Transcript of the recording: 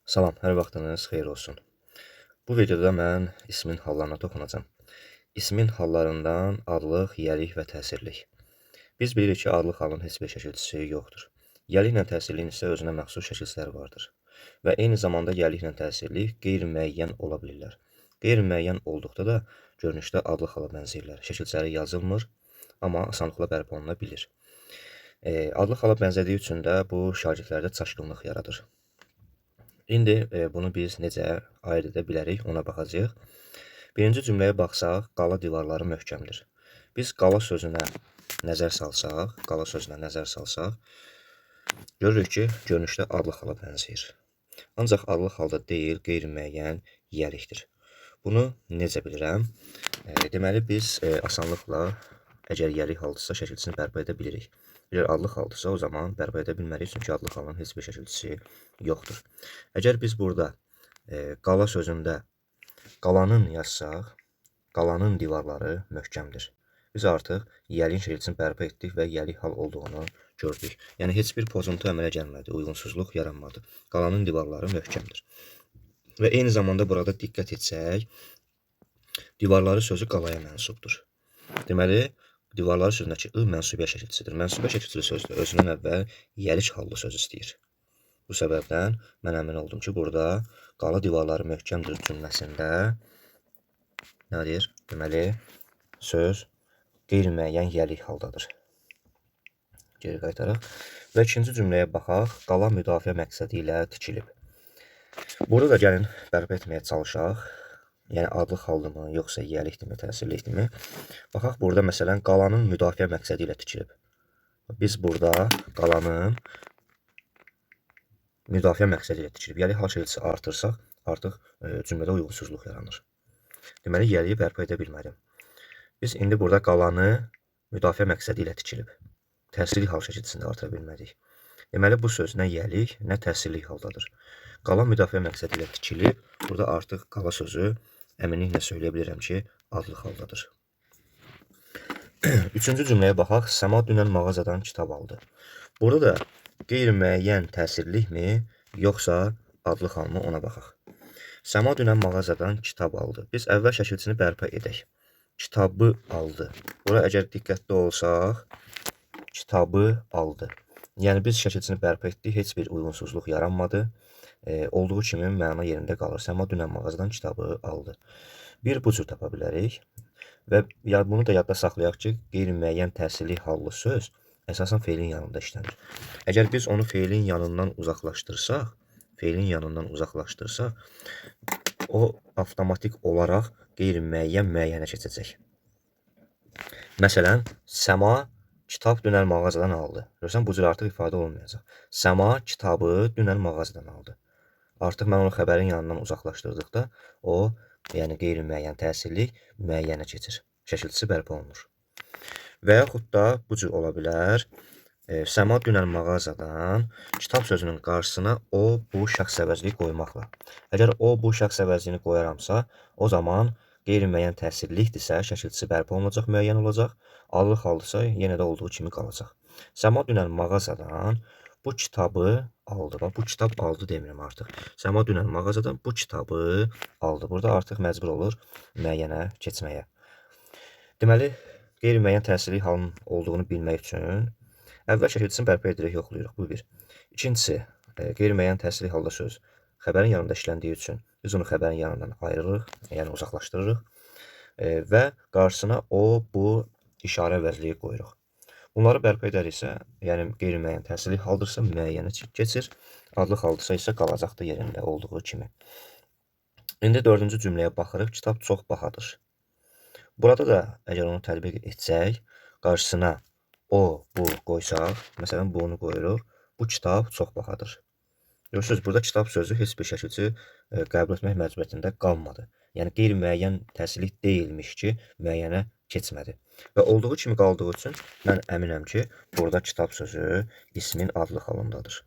Salam, hər vaxtınız xeyir olsun. Bu videoda mən ismin hallarına toxunacağam. İsmin hallarından adlıq, yəlik və təsirlik. Biz bilirik ki, adlıq halın heç bir şəkilçisi yoxdur. Yəliklə təsirliyin isə özünə məxsus şəkilçiləri vardır. Və eyni zamanda yəliklə təsirlik qeyri-müəyyən ola bilirlər. Qeyri-müəyyən olduqda da görünüşdə adlıq hala bənzəyirlər. Şəkilçiləri yazılmır, amma asanlıqla bərpa oluna bilir. Adlıq hala bənzədiyi üçün də bu şagirdlərdə çaşqınlıq yaradır. İndi bunu biz necə ayırt edə bilərik, ona baxacağıq. Birinci cümləyə baxsaq, qala divarları möhkəmdir. Biz qala sözünə nəzər salsaq, görürük ki, görünüşdə adlıq hala bənzəyir. Ancaq adlıq halda deyil, qeyri-müəyyən yəlikdir. Bunu necə bilirəm? Deməli, biz asanlıqla əgər yəlik haldısa şəkilçisini bərpa edə bilirik. Əgər adlıq haldısa, o zaman bərpa edə bilmərik, çünki adlıq halının heç bir şəkilçisi yoxdur. Əgər biz burada qala sözündə qalanın yazsaq, qalanın divarları möhkəmdir. Biz artıq yəliyin şəkilçisini bərpa etdik və yəlik hal olduğunu gördük. Yəni, heç bir pozuntu əmələ gəlmədi, uyğunsuzluq yaranmadı. Qalanın divarları möhkəmdir. Və eyni zamanda burada diqqət etsək, divarları sözü qalaya mənsubdur. Deməli, divarları sözündəki I mənsubiyyə şəkilçisidir. Mənsubiyyə şəkilçili sözdür. Özündən əvvəl yəlik hallı söz istəyir. Bu səbəbdən mən əmin oldum ki, burada qala divarları möhkəmdir cümləsində nə deyir? Deməli, söz qeyri-müəyyən yəlik haldadır. Geri qaytaraq. Və ikinci cümləyə baxaq. Qala müdafiə məqsədi ilə tikilib. Burada da gəlin bərpa etməyə çalışaq. Yəni, adlıq haldımı, yoxsa yəlikdirmi, təsirlikdirmi? Baxaq, burada məsələn, qalanın müdafiə məqsədi ilə tikilib. Biz burada qalanın müdafiə məqsədi ilə tikilib. Yəlik hal şəkilçisi artırsaq, artıq cümlədə uyğunsuzluq yaranır. Deməli, yəliyi bərpa edə bilmədim. Biz indi burada qalanı müdafiə məqsədi ilə tikilib. Təsirlik hal şəkilçisində artıra bilmədik. Deməli, bu söz nə yəlik, nə təsirlik haldadır. Qala müdafiə məqsədi ilə tikilib. Burada artıq qala sözü əminliklə söyləyə bilirəm ki, adlıq haldadır. Üçüncü cümləyə baxaq. Səma dünən mağazadan kitab aldı. Burada da qeyri-müəyyən təsirlikmi, yoxsa adlıq halmı, ona baxaq. Səma dünən mağazadan kitab aldı. Biz əvvəl şəkilçini bərpa edək. Kitabı aldı. Bura əgər diqqətli olsaq, kitabı aldı. Yəni, biz şəkilçini bərpa etdik, heç bir uyğunsuzluq yaranmadı. Olduğu kimi məna yerində qalır. Səma dünən mağazadan kitabı aldı. Bir bu cür tapa bilərik. Və bunu da yadda saxlayaq ki, qeyri-müəyyən təsirlik hallı söz əsasən feilin yanında işlənir. Əgər biz onu feilin yanından uzaqlaşdırsaq, o avtomatik olaraq qeyri-müəyyən müəyyənə keçəcək. Məsələn, Səma kitab dünən mağazadan aldı. Görürsən, bu cür artıq ifadə olmayacaq. Səma kitabı dünən mağazadan aldı. Artıq mən onu xəbərin yanından uzaqlaşdırdıqda, o, yəni qeyri-müəyyən təsirlik müəyyənə keçir. Şəkilçisi bərpa olunur. Və yaxud da bu cür ola bilər. Səma dünən mağazadan kitab sözünün qarşısına o, bu şəxs əvəzliyi qoymaqla. Əgər o, bu şəxs əvəzliyini qoyaramsa, o zaman qeyri-müəyyən təsirlikdirsə, şəkilçisi bərpa olunacaq, müəyyən olacaq. Adlıq haldısa, yenə də olduğu kimi qalacaq. Səma dünən mağazadan bu kitabı aldı. Bu kitab aldı demirəm artıq. Səma dünən mağazadan bu kitabı aldı. Burada artıq məcbur olur müəyyənə keçməyə. Deməli, qeyri-müəyyən təsirlik halının olduğunu bilmək üçün əvvəl şəkilçisini bərpa edirik, yoxlayırıq. Bu bir. İkincisi, qeyri-müəyyən təsirlik halda söz xəbərin yanında işləndiyi üçün biz onu xəbərin yanından ayırırıq, yəni uzaqlaşdırırıq və qarşısına o, bu işarə əvəzliyi qoyuruq. Bunları bərpa edəriksə, yəni qeyri-müəyyən təsirlik haldırsa müəyyənə keçir, adlıq haldırsa isə qalacaqdır yerində olduğu kimi. İndi dördüncü cümləyə baxırıq. Kitab çox bahadır. Burada da əgər onu tətbiq etsək, qarşısına o, bu qoysaq, məsələn, bunu qoyuruq, bu kitab çox bahadır. Görürsünüz, burada kitab sözü heç bir şəkilçi qəbul etmək məcburiyyətində qalmadı. Yəni, qeyri-müəyyən təsirlik deyilmiş ki, müəyyənə keçmədi. Və olduğu kimi qaldığı üçün mən əminəm ki, burada kitab sözü ismin adlıq halındadır.